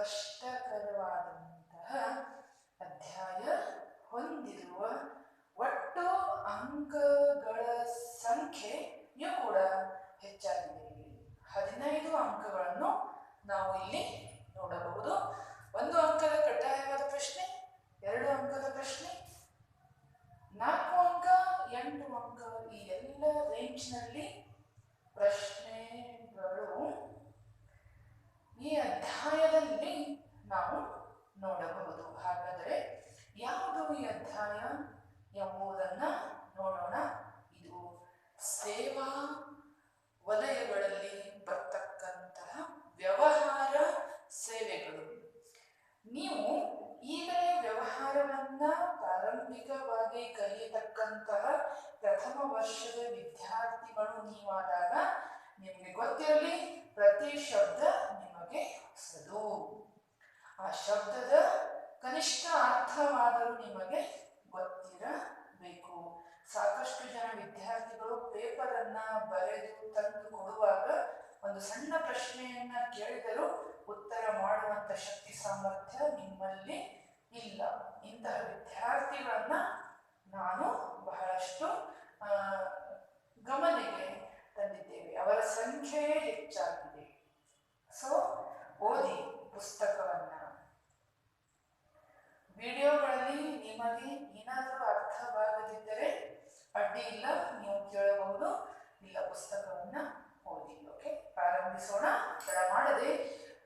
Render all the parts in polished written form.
ಕಷ್ಟಕರವಾದಂತಹ ಅಧ್ಯಾಯ ಹೊಂದಿರುವ ಒಟ್ಟು ಅಂಕಗಳ ಸಂಖ್ಯೆಯೂ ಕೂಡ ಹೆಚ್ಚಾಗಿದೆ. 15 ಅಂಕಗಳನ್ನು ನಾವು ಇಲ್ಲಿ ನೋಡಬಹುದು. 1 ಅಂಕದ ಕಡ್ಡಾಯವಾದ ಪ್ರಶ್ನೆ, 2 ಅಂಕದ ಪ್ರಶ್ನೆ, 4 ಅಂಕ, 8 ಅಂಕ, ಈ ಎಲ್ಲ ರೇಂಜ್ನಲ್ಲಿ ಪ್ರಶ್ನೆಗಳು ಈ ಅಧ್ಯಾಯದಲ್ಲಿ ನಾವು ನೋಡಬಹುದು. ಹಾಗಾದರೆ ಯಾವುದು ಈ ಅಧ್ಯಾಯ ಎಂಬುದನ್ನ ನೋಡೋಣ. ಇದು ಸೇವಾ ವಲಯಗಳಲ್ಲಿ ಬರ್ತಕ್ಕಂತಹ ವ್ಯವಹಾರ ಸೇವೆಗಳು. ನೀವು ಈಗಲೇ ವ್ಯವಹಾರವನ್ನ ಪ್ರಾರಂಭಿಕವಾಗಿ ಕಲಿಯತಕ್ಕಂತಹ ಪ್ರಥಮ ವರ್ಷದ ವಿದ್ಯಾರ್ಥಿಗಳು ನೀವಾದಾಗ ನಿಮಗೆ ಗೊತ್ತಿರಲಿ, ಪ್ರತಿ ಶಬ್ದ ನಿಮಗೆ ಹೊಸದು. ಆ ಶಬ್ದದ ಕನಿಷ್ಠ ಅರ್ಥವಾದರೂ ನಿಮಗೆ ಗೊತ್ತಿರಬೇಕು. ಸಾಕಷ್ಟು ಜನ ವಿದ್ಯಾರ್ಥಿಗಳು ಪೇಪರ್ ಅನ್ನ ಬರೆದು ತಂದು ಕೊಡುವಾಗ ಒಂದು ಸಣ್ಣ ಪ್ರಶ್ನೆಯನ್ನ ಕೇಳಿದರೂ ಉತ್ತರ ಮಾಡುವಂತ ಶಕ್ತಿ ಸಾಮರ್ಥ್ಯ ನಿಮ್ಮಲ್ಲಿ ಇಲ್ಲ. ಇಂತಹ ವಿದ್ಯಾರ್ಥಿಗಳನ್ನ ನಾನು ಬಹಳಷ್ಟು ಗಮನಿಗೆ ತಂದಿದ್ದೇವೆ. ಅವರ ಸಂಖ್ಯೆಯೇ ಹೆಚ್ಚಾಗಿದೆ. ಸೊ ಓದಿ ಪುಸ್ತಕವನ್ನ. ವಿಡಿಯೋಗಳಲ್ಲಿ ನಿಮಗೆ ಏನಾದರೂ ಅರ್ಥವಾಗದಿದ್ದರೆ ಅಡ್ಡಿ ಇಲ್ಲ, ನೀವು ಕೇಳಬಹುದು. ಇಲ್ಲ, ಪುಸ್ತಕವನ್ನ ಓದಿ. ಓಕೆ, ಪ್ರಾರಂಭಿಸೋಣ. ತಡ ಮಾಡದೆ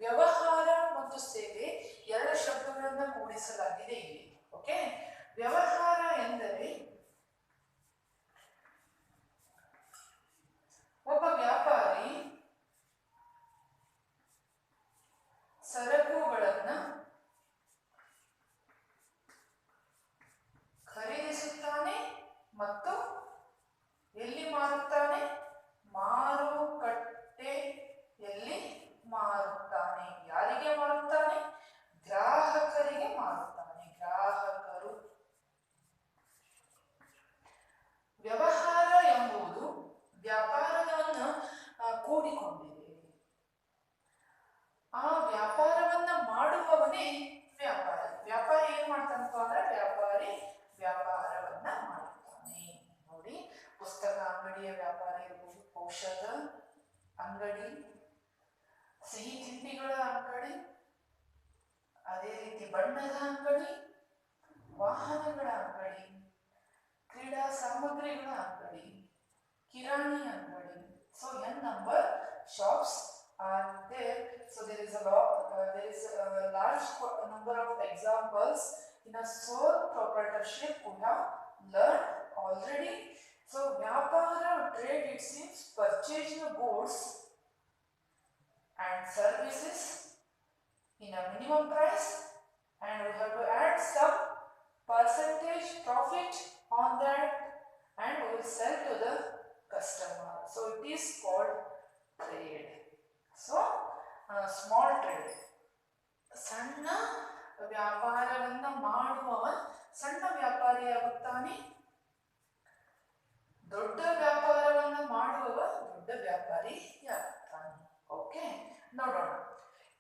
ವ್ಯವಹಾರ ಮತ್ತು ಸೇವೆ 2 ಶಬ್ದಗಳನ್ನು ಕೂಡಿಸಲಾಗಿದೆ ಇಲ್ಲಿ. ಓಕೆ, ವ್ಯವಹಾರ ಎಂದರೆ ಒಬ್ಬ ವ್ಯಾಪಾರಿ ಸರಕುಗಳನ್ನ ಖರೀದಿಸುತ್ತಾನೆ ಮತ್ತು ಎಲ್ಲಿ ಮಾರುತ್ತಾನೆ? ಮಾರುಕಟ್ಟೆಯಲ್ಲಿ ಮಾರುತ್ತಾನೆ. ಯಾರಿಗೆ ಮಾರುತ್ತಾನೆ? ಗ್ರಾಹಕರಿಗೆ ಮಾರುತ್ತಾನೆ. ಗ್ರಾಹಕರು. ವ್ಯವಹಾರ ಎಂಬುದು ವ್ಯಾಪಾರವನ್ನು ಕೂಡಿಕೊಂಡಿದೆ. ಆ ವ್ಯಾಪಾರವನ್ನ ಮಾಡುವವನೇ ವ್ಯಾಪಾರಿ. ವ್ಯಾಪಾರಿ ಏನ್ ಮಾಡ್ತಾನಪ್ಪ ಅಂದ್ರೆ ವ್ಯಾಪಾರಿ ವ್ಯಾಪಾರವನ್ನ ಮಾಡುತ್ತಾನೆ. ನೋಡಿ, ಪುಸ್ತಕ ಅಂಗಡಿಯ ವ್ಯಾಪಾರಿ ಇರ್ಬೋದು, ಔಷಧ ಅಂಗಡಿ, ಸಿಹಿ ತಿಂಡಿಗಳ ಅಂಗಡಿ, ಅದೇ ರೀತಿ ಬಣ್ಣದ ಅಂಗಡಿ, ವಾಹನಗಳ ಅಂಗಡಿ, ಕ್ರೀಡಾ ಸಾಮಗ್ರಿಗಳ ಅಂಗಡಿ, ಕಿರಾಣಿ ಅಂಗಡಿ. So n number shops are there. So there is a large number of examples in a sole proprietorship we have learned already. So vyapara trade, it seems, purchasing goods and services in a minimum price, and we have to add some percentage profit on that, and we will sell to the customer. So it is called trade. So small trade, ಸಣ್ಣ ವ್ಯಾಪಾರವನ್ನ ಮಾಡುವವ ಸಣ್ಣ ವ್ಯಾಪಾರಿಯಾಗುತ್ತಾನೆ. ದೊಡ್ಡ ವ್ಯಾಪಾರವನ್ನ ಮಾಡುವವ ದೊಡ್ಡ ವ್ಯಾಪಾರಿಯಾಗುತ್ತಾನೆ. Okay, ನೋಡೋಣ.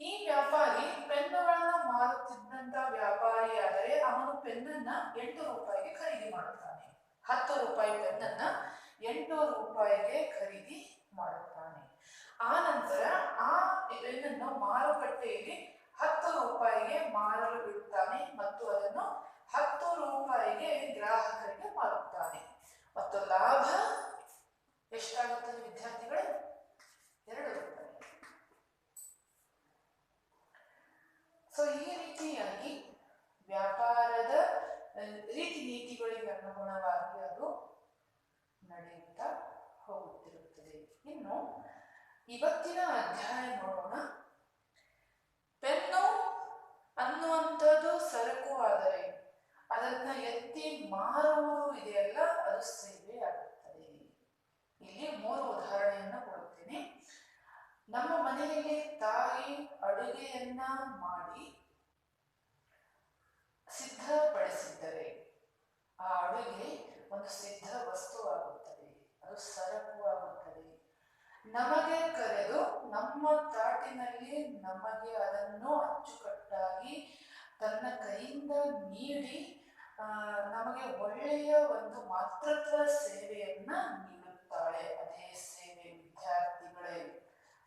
ಈ ವ್ಯಾಪಾರಿ ಪೆನ್ನುಗಳನ್ನ ಮಾರುತ್ತಿದ್ದಂತ ವ್ಯಾಪಾರಿ ಆದರೆ ಅವನು ಪೆನ್ನನ್ನ 8 ರೂಪಾಯಿಗೆ ಖರೀದಿ ಮಾಡುತ್ತಾನೆ. 10 ರೂಪಾಯಿ ಪೆನ್ನನ್ನ 8 ರೂಪಾಯಿಗೆ ಖರೀದಿ ಮಾಡುತ್ತಾನೆ. ಆ ನಂತರ ಆ ಪೆನ್ನನ್ನು ಮಾರುಕಟ್ಟೆಯಲ್ಲಿ 10 ರೂಪಾಯಿಗೆ ಮಾರಲು ಬಿಡುತ್ತಾನೆ ಮತ್ತು ಅದನ್ನು 10 ರೂಪಾಯಿಗೆ ಗ್ರಾಹಕರಿಗೆ ಮಾರುತ್ತಾನೆ. ಮತ್ತು ಲಾಭ ಎಷ್ಟಾಗುತ್ತದೆ ವಿದ್ಯಾರ್ಥಿಗಳೇ? 2 ರೂಪಾಯಿ. ಸೊ ಈ ರೀತಿಯಾಗಿ ವ್ಯಾಪಾರದ ರೀತಿ ನೀತಿಗಳಿಗೆ ಅನುಗುಣವಾಗಿ ಅದು ನಡೆಯುತ್ತಾ ಹೋಗುತ್ತಿರುತ್ತದೆ. ಇನ್ನು ಇವತ್ತಿನ ಅಧ್ಯಾಯ ನೋಡೋಣ. ಪೆನ್ನು ಅನ್ನುವಂಥದ್ದು ಸರಕು ಆದರೆ ಅದನ್ನ ಎತ್ತಿ ಮಾರುವುದು ಇದೆಯಲ್ಲ, ಅದು ಸೇವೆ ಆಗುತ್ತದೆ. ಇಲ್ಲಿ 3 ಉದಾಹರಣೆಯನ್ನು ಕೊಡುತ್ತೇನೆ. ನಮ್ಮ ಮನೆಯಲ್ಲಿ ತಾಯಿ ಅಡುಗೆಯನ್ನ ಮಾಡಿ ಸಿದ್ಧಪಡಿಸಿದ್ದರೆ ಆ ಅಡುಗೆ ಒಂದು ಸಿದ್ಧ ವಸ್ತುವಾಗುತ್ತದೆ, ಅದು ಸರಕು ಆಗುತ್ತದೆ. ನಮಗೆ ಕರೆದು ನಮ್ಮ ತಾಟಿನಲ್ಲಿ ನಮಗೆ ಅದನ್ನು ಅಚ್ಚುಕಟ್ಟಾಗಿ ತನ್ನ ಕೈಯಿಂದ ನೀಡಿ ನಮಗೆ ಒಳ್ಳೆಯ ಒಂದು ಮಾತೃತ್ವ ಸೇವೆಯನ್ನ ನೀಡುತ್ತಾಳೆ. ಅದೇ ಸೇವೆ ವಿದ್ಯಾರ್ಥಿಗಳೇ,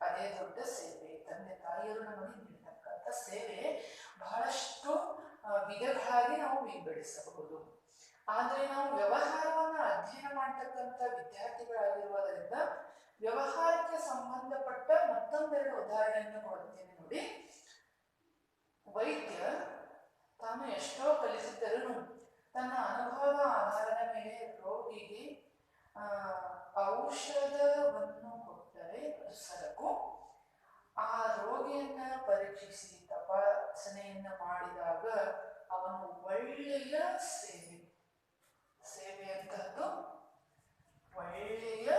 ಅದೇ ದೊಡ್ಡ ಸೇವೆ. ತಂದೆ ತಾಯಿಯರು ನಮಗೆ ನೀಡತಕ್ಕಂಥ ಸೇವೆ ಬಹಳಷ್ಟು ವಿಧಗಳಾಗಿ ನಾವು ವಿಂಗಡಿಸಬಹುದು. ಆದರೆ ನಾವು ವ್ಯವಹಾರವನ್ನ ಅಧ್ಯಯನ ಮಾಡತಕ್ಕಂಥ ವಿದ್ಯಾರ್ಥಿಗಳಾಗಿರುವುದರಿಂದ ವ್ಯವಹಾರಕ್ಕೆ ಸಂಬಂಧಪಟ್ಟ ಮತ್ತೊಂದೆರಡು ಉದಾಹರಣೆಯನ್ನು ಕೊಡುತ್ತೇನೆ ನೋಡಿ. ವೈದ್ಯ ತಾನು ಎಷ್ಟೋ ಕಲಿಸಿದ್ದರೂ ತನ್ನ ಅನುಭವದ ಆಧಾರದ ಮೇಲೆ ರೋಗಿಗೆ ಔಷಧವನ್ನು ಕೊಟ್ಟರೆ ಅದು ಸರಕು. ಆ ರೋಗಿಯನ್ನ ಪರೀಕ್ಷಿಸಿ ತಪಾಸಣೆಯನ್ನ ಮಾಡಿದಾಗ ಅವನು ಒಳ್ಳೆಯ ಸೇವೆ ಅಂತದ್ದು ಒಳ್ಳೆಯ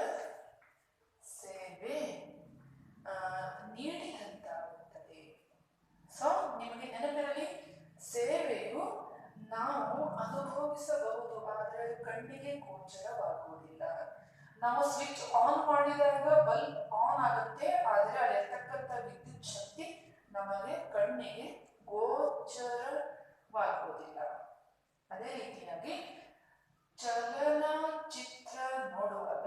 ಸೇವೆ ನೀಡಿದಂತಾಗುತ್ತದೆ. ಸೊ ನಿಮಗೆ ನೆನಪಿರಲಿ, ಸೇವೆಯು ನಾವು ಅನುಭವಿಸಬಹುದು, ಆದರೆ ಕಣ್ಣಿಗೆ ಗೋಚರವಾಗುವುದಿಲ್ಲ. ನಾವು ಸ್ವಿಚ್ ಆನ್ ಮಾಡಿದಾಗ ಬಲ್ಬ್ ಆನ್ ಆಗುತ್ತೆ, ಆದರೆ ಅಲ್ಲಿರ್ತಕ್ಕಂಥ ವಿದ್ಯುತ್ ಶಕ್ತಿ ನಮಗೆ ಕಣ್ಣಿಗೆ ಗೋಚರವಾಗುವುದಿಲ್ಲ. ಅದೇ ರೀತಿಯಾಗಿ ಚಲನಚಿತ್ರ ನೋಡುವಾಗ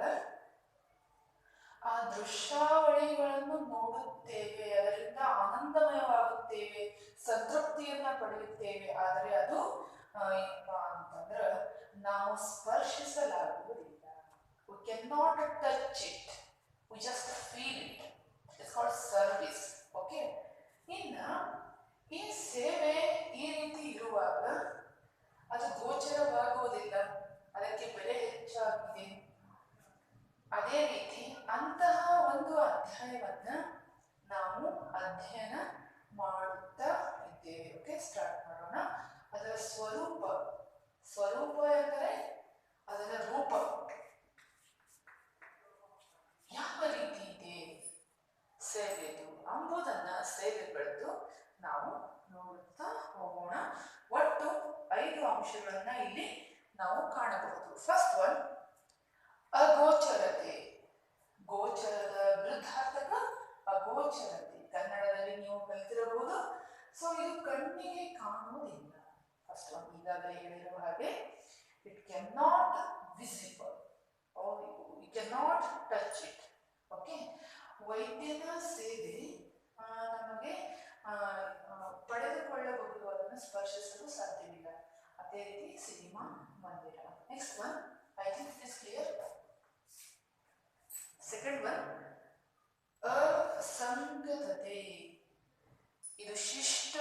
ಆ ದೃಶ್ಯಾವಳಿಗಳನ್ನು ನೋಡುತ್ತೇವೆ, ಅದರಿಂದ ಆನಂದಮಯವಾಗುತ್ತೇವೆ, ಸಂತೃಪ್ತಿಯನ್ನ ಪಡೆಯುತ್ತೇವೆ. ಆದರೆ ಅದು ಏನಪ್ಪಾ ಅಂತಂದ್ರೆ ನಾವು ಸ್ಪರ್ಶಿಸಲಾಗುವುದಿಲ್ಲ. We cannot touch it, we just feel it. It's called service. Okay? ಇನ್ನ ಈ ಸೇವೆ ಈ ರೀತಿ ಇರುವಾಗ ಅದು ಗೋಚರವಾಗುವುದಿಲ್ಲ, ಅದಕ್ಕೆ ಬೆಲೆ ಹೆಚ್ಚಾಗಿದೆ. ಅದೇ ರೀತಿ ಅಂತಹ ಒಂದು ಅಧ್ಯಾಯವನ್ನ ನಾವು ಅಧ್ಯಯನ ಮಾಡುತ್ತಾ ಇದ್ದೇವೆ. ಓಕೆ, ಸ್ಟಾರ್ಟ್ ಮಾಡೋಣ. ಅದರ ಸ್ವರೂಪ ಎಂದರೆ ಅದರ ರೂಪ ಯಾವ ರೀತಿ ಇದೆ ಸೇವೆದು ಅಂಬುದನ್ನ ಸೇವೆಗಳದ್ದು ನಾವು ನೋಡುತ್ತಾ ಹೋಗೋಣ. ಒಟ್ಟು 5 ಅಂಶಗಳನ್ನ ಇಲ್ಲಿ ನಾವು ಕಾಣಬಹುದು. ಫಸ್ಟ್ ಒನ್, ಅಗೋಚರತೆ. ಗೋಚರದ ವಿರುದ್ಧಾರ್ಥಕ ಅಗೋಚರತೆ. ಕನ್ನಡದಲ್ಲಿ ನೀವು ಕಲಿತಿರಬಹುದು. ಸೊ ಇದು ಕಣ್ಣಿಗೆ ಕಾಣುವುದಿಲ್ಲ. ಫಸ್ಟ್ ಒನ್, ಈಗಾಗಲೇ ಹೇಳಿರುವ ಹಾಗೆ it can not visible, you can not touch it. Okay, ವೈದ್ಯನ ಸೇವೆ ನಮಗೆ ಪಡೆದುಕೊಳ್ಳಬಹುದು, ಅದನ್ನು ಸ್ಪರ್ಶಿಸಲು ಸಾಧ್ಯವಿಲ್ಲ. ಅದೇ ರೀತಿ ಸಿನಿಮಾ ಮಂದಿರ. Next one, I think it is clear. Second one, ಅಸಂಗತತೆ. ಇದು ಶಿಷ್ಟ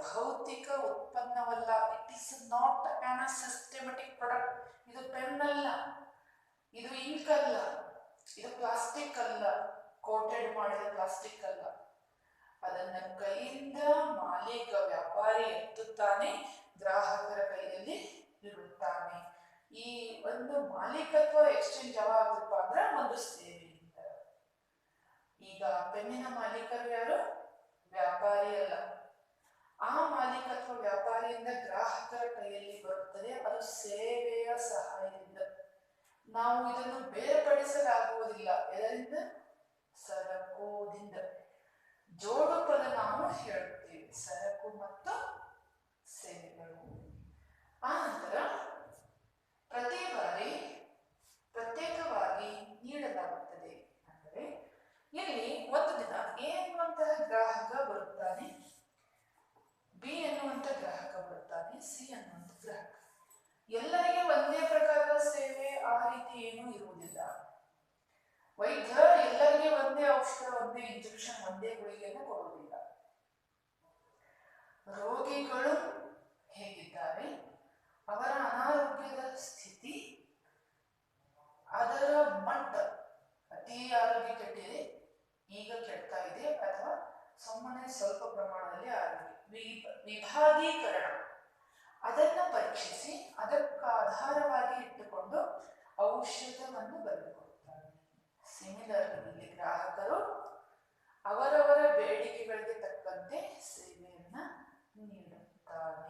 ಭೌತಿಕ ಉತ್ಪನ್ನವಲ್ಲ. It is not an a systematic product. ಇದು ಪೆನ್ ಅಲ್ಲ, ಇದು ಇಂಕ್ ಅಲ್ಲ, ಇದು ಪ್ಲಾಸ್ಟಿಕ್ ಅಲ್ಲ, ಕೋಟೆಡ್ ಮಾಡಿದ ಪ್ಲಾಸ್ಟಿಕ್ ಅಲ್ಲ. ಅದನ್ನ ಕೈಯಿಂದ ಮಾಲೀಕ ವ್ಯಾಪಾರಿ ಎತ್ತುತ್ತಾನೆ, ಗ್ರಾಹಕರ ಕೈಯಲ್ಲಿ ಇಡುತ್ತಾನೆ. ಈ ಒಂದು ಮಾಲೀಕತ್ವ ಎಕ್ಸ್ಚೇಂಜ್ ಯಾವಾಗಪ್ಪ ಅಂದ್ರೆ ಒಂದು ಸೇವೆಯಿಂದ. ಈಗ ಪೆನ್ನಿನ ಮಾಲೀಕರು ಯಾರು? ವ್ಯಾಪಾರಿ ಅಲ್ಲ. ಆ ಮಾಲೀಕತ್ವ ವ್ಯಾಪಾರಿಯಿಂದ ಗ್ರಾಹಕರ ಕೈಯಲ್ಲಿ ಬರುತ್ತದೆ, ಅದು ಸೇವೆಯ ಸಹಾಯದಿಂದ. ನಾವು ಇದನ್ನು ಬೇರ್ಪಡಿಸಲಾಗುವುದಿಲ್ಲ. ಇದರಿಂದ ಸರಕುದಿಂದ ಜೋಡು ಪದ ನಾವು ಹೇಳುತ್ತೇವೆ, ಸರಕು ಮತ್ತು ಸೇವೆಗಳು. ಆ ನಂತರ ಪ್ರತಿ ಬಾರಿ ಪ್ರತ್ಯೇಕವಾಗಿ ನೀಡಲಾಗುತ್ತದೆ. ಅಂದರೆ ಇಲ್ಲಿ ಒಂದು ದಿನ ಎ ಎನ್ನುವಂತಹ ಗ್ರಾಹಕ ಬರುತ್ತಾನೆ, ಬಿ ಎನ್ನುವಂತ ಗ್ರಾಹಕ ಬರುತ್ತಾನೆ, ಸಿ ಎನ್ನುವಂತ ಗ್ರಾಹಕ. ಎಲ್ಲರಿಗೆ ಒಂದೇ ಪ್ರಕಾರದ ಸೇವೆ ಆ ರೀತಿ ಏನೂ ಇರುವುದಿಲ್ಲ. ವೈದ್ಯ ಎಲ್ಲರಿಗೆ ಒಂದೇ ಔಷಧ, ಒಂದೇ ಇಂಜೆಕ್ಷನ್, ಒಂದೇ ಗುಳಿಗೆಯನ್ನು ಕೊಡುವುದಿಲ್ಲ. ರೋಗಿಗಳು ಹೇಗಿದ್ದಾರೆ, ಅವರ ಅನಾರೋಗ್ಯದ ಸ್ಥಿತಿ, ಅದರ ಮಟ್ಟ, ಅತಿ ಆರೋಗ್ಯ ಕೆಟ್ಟಿದೆ, ಈಗ ಕೆಡ್ತಾ ಇದೆ, ಅಥವಾ ಸುಮ್ಮನೆ ಸ್ವಲ್ಪ ಪ್ರಮಾಣದಲ್ಲಿ ಆರೋಗ್ಯ, ವಿಭಾಗೀಕರಣ, ಅದನ್ನ ಪರೀಕ್ಷಿಸಿ ಅದಕ್ಕಾಧಾರವಾಗಿ ಇಟ್ಟುಕೊಂಡು ಔಷಧವನ್ನು ಬರೆದುಕೊಡುತ್ತಾರೆ. ಸಿಮಿಲರ್, ಇಲ್ಲಿ ಗ್ರಾಹಕರು ಅವರವರ ಬೇಡಿಕೆಗಳಿಗೆ ತಕ್ಕಂತೆ ಸೇವೆಯನ್ನ ನೀಡುತ್ತಾರೆ.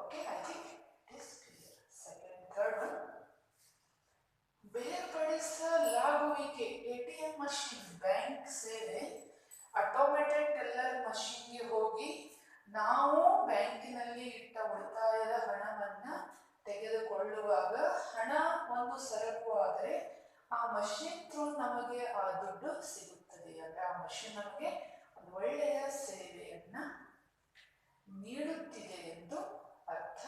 Okay, I think it is clear. Second, third one, ಬೇರ್ಪಡಿಸಲಾಗುವಿಕೆ. ಎಟಿಎಂ ಮಷೀನ್, ಬ್ಯಾಂಕ್ ಸೇವೆ ಬ್ಯಾಂಕಿನಲ್ಲಿ ಇಟ್ಟ ಉಳಿತಾಯದ ಹಣವನ್ನ ತೆಗೆದುಕೊಳ್ಳುವಾಗ ಹಣ ಒಂದು ಸರಕು ಆದರೆ ಆ ಮಷಿನ್ ಥ್ರೂ ನಮಗೆ ಆ ದುಡ್ಡು ಸಿಗುತ್ತದೆ. ಅಂದ್ರೆ ಆ ಮಷಿನ್ ನಮಗೆ ಒಂದು ಒಳ್ಳೆಯ ಸೇವೆಯನ್ನ ನೀಡುತ್ತಿದೆ ಎಂದು ಅರ್ಥ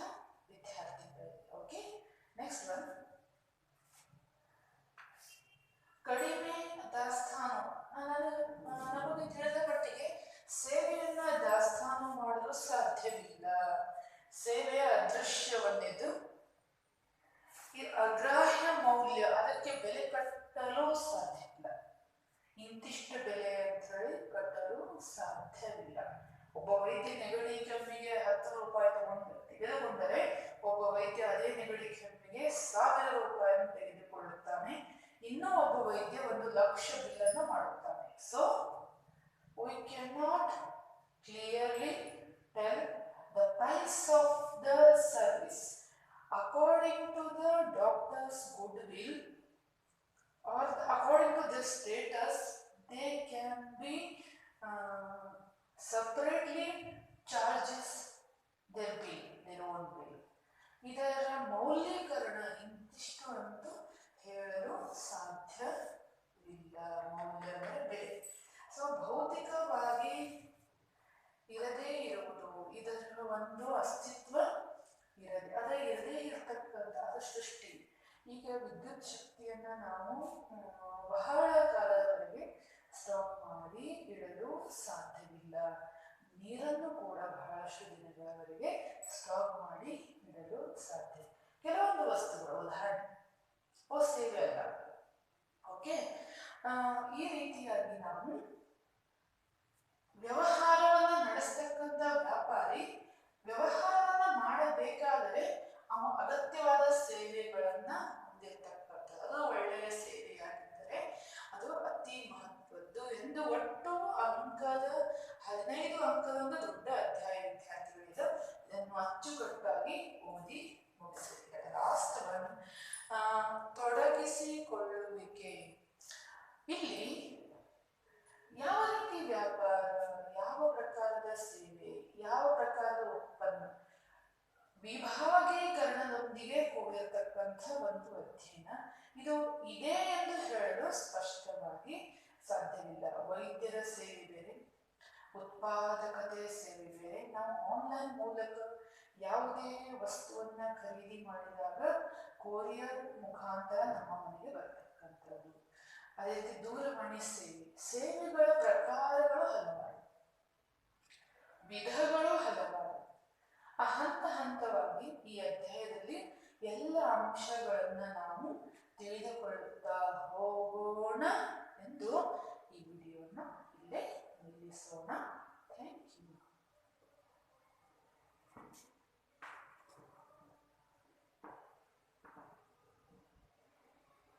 ವಿದ್ಯಾರ್ಥಿಗಳಿಗೆ. ಓಕೆ, ನೆಕ್ಸ್ಟ್ ಒನ್, ಕಡಿಮೆ ದಾಸ್ತಾನು. ನಮಗೆ ತಿಳಿದ ಮಟ್ಟಿಗೆ ಸೇವೆಯನ್ನ ದಾಸ್ತಾನು ಮಾಡಲು ಸಾಧ್ಯವಿಲ್ಲ. ಸೇವೆಯ ಅದೃಶ್ಯವನ್ನಿದ್ದು ಅಗ್ರಾಹ್ಯ ಮೌಲ್ಯ, ಅದಕ್ಕೆ ಬೆಲೆ ಕಟ್ಟಲು ಸಾಧ್ಯವಿಲ್ಲ. ಇಂತಿಷ್ಟು ಬೆಲೆ ಅಂತ ಹೇಳಿ ಕಟ್ಟಲು ಸಾಧ್ಯವಿಲ್ಲ. ಒಬ್ಬ ವೈದ್ಯ ನೆಗಡಿ ಕೆಮ್ಮಿಗೆ 10 ರೂಪಾಯಿ ತೆಗೆದುಕೊಂಡರೆ ಒಬ್ಬ ವೈದ್ಯ ಅದೇ ನೆಗಡಿ ಕೆಮ್ಮಿಗೆ 1000 ರೂಪಾಯಿಯನ್ನು ತೆಗೆದುಕೊಳ್ಳುತ್ತಾನೆ. ಇನ್ನೂ ಒಬ್ಬ ವೈದ್ಯ 1,00,000 ಬಿಲ್ಲನ್ನು ಮಾಡುತ್ತಾನೆ. So we cannot clearly tell the price of the service according to the doctor's goodwill or according to their status. They can be separately charges their own bill. ಇದರ ಮೌಲ್ಯೀಕರಣ ಇಂತಿಷ್ಟು ಅಂತೂ ಹೇಳಲು ಸಾಧ್ಯವಿಲ್ಲ. ಮೌಲ್ಯ ಅಂದರೆ ಬೆಲೆ. ಸೊ ಭೌತಿಕವಾಗಿ ಇರದೇ ಇರುವುದು, ಇದರ ಒಂದು ಅಸ್ತಿತ್ವ ಇರದೇ ಇರತಕ್ಕಂತಹ ಸೃಷ್ಟಿ. ಈಗ ವಿದ್ಯುತ್ ಶಕ್ತಿಯನ್ನ ನಾವು ಬಹಳ ಕಾಲದವರೆಗೆ ಸ್ಟಾಕ್ ಮಾಡಿ ಇಡಲು ಸಾಧ್ಯವಿಲ್ಲ. ನೀರನ್ನು ಕೂಡ ಬಹಳಷ್ಟು ದಿನಗಳವರೆಗೆ ಸ್ಟಾಕ್ ಮಾಡಿ ಇಡಲು ಸಾಧ್ಯ. ಕೆಲವೊಂದು ವಸ್ತುಗಳು, ಉದಾಹರಣೆ ಸೇವೆ ಅಲ್ಲ. ಓಕೆ, ಈ ರೀತಿಯಾಗಿ ನಾವು ವ್ಯವಹಾರವನ್ನು ನಡೆಸತಕ್ಕಂಥ ವ್ಯಾಪಾರಿ ವ್ಯವಹಾರವನ್ನ ಮಾಡಬೇಕಾದರೆ ಅವ ಅಗತ್ಯವಾದ ಸೇವೆಗಳನ್ನ ಹೊಂದಿರತಕ್ಕಂಥದ್ದು. ಅದು ಒಳ್ಳೆಯ ಸೇವೆಯಾಗಿದ್ದರೆ ಅದು ಅತಿ ಮಹತ್ವದ್ದು ಎಂದು ಒಟ್ಟು ಅಂಕದ 15 ಅಂಕದ ಒಂದು ದೊಡ್ಡ ಅಧ್ಯಾಯ ವಿದ್ಯಾರ್ಥಿಗಳಿದೆ. ಇದನ್ನು ಅಚ್ಚುಕಟ್ಟಾಗಿ ಓದಿ ಮುಗಿಸಿದ್ದಾರೆ. Last one, ತೊಡಗಿಸಿಕೊಳ್ಳುವಿಕೆ. ಇಲ್ಲಿ ಯಾವ ರೀತಿ ವ್ಯಾಪಾರ, ಯಾವ ಪ್ರಕಾರದ ಸೇವೆ, ಯಾವ ಪ್ರಕಾರದ ಉತ್ಪನ್ನ, ವಿಭಾಗೀಕರಣದೊಂದಿಗೆ ಕೂಡಿರತಕ್ಕಂಥ ಒಂದು ಅಧ್ಯಯನ. ಇದು ಇದೆ ಎಂದು ಹೇಳಲು ಸ್ಪಷ್ಟವಾಗಿ ಸಾಧ್ಯವಿಲ್ಲ. ವೈದ್ಯರ ಸೇವೆ ಬೇರೆ, ಉತ್ಪಾದಕತೆ ಸೇವೆ ಬೇರೆ. ನಾವು ಆನ್ಲೈನ್ ಮೂಲಕ ಯಾವುದೇ ವಸ್ತುವನ್ನ ಖರೀದಿ ಮಾಡಿದಾಗ ಕೊರಿಯರ್ ಮುಖಾಂತರ ನಮ್ಮ ಮನೆಗೆ ಬರ್ತಕ್ಕಂಥದ್ದು. ಅದೇ ರೀತಿ ದೂರವಾಣಿ ಸೇವೆಗಳ ಪ್ರಕಾರಗಳು ಹಲವಾರು, ವಿಧಗಳು ಹಲವಾರು. ಹಂತ ಹಂತವಾಗಿ ಈ ಅಧ್ಯಾಯದಲ್ಲಿ ಎಲ್ಲ ಅಂಶಗಳನ್ನ ನಾವು ತಿಳಿದುಕೊಳ್ಳುತ್ತಾ ಹೋಗೋಣ ಎಂದು ಈ ವಿಡಿಯೋನ ಇಲ್ಲೇ ನಿಲ್ಲಿಸೋಣ.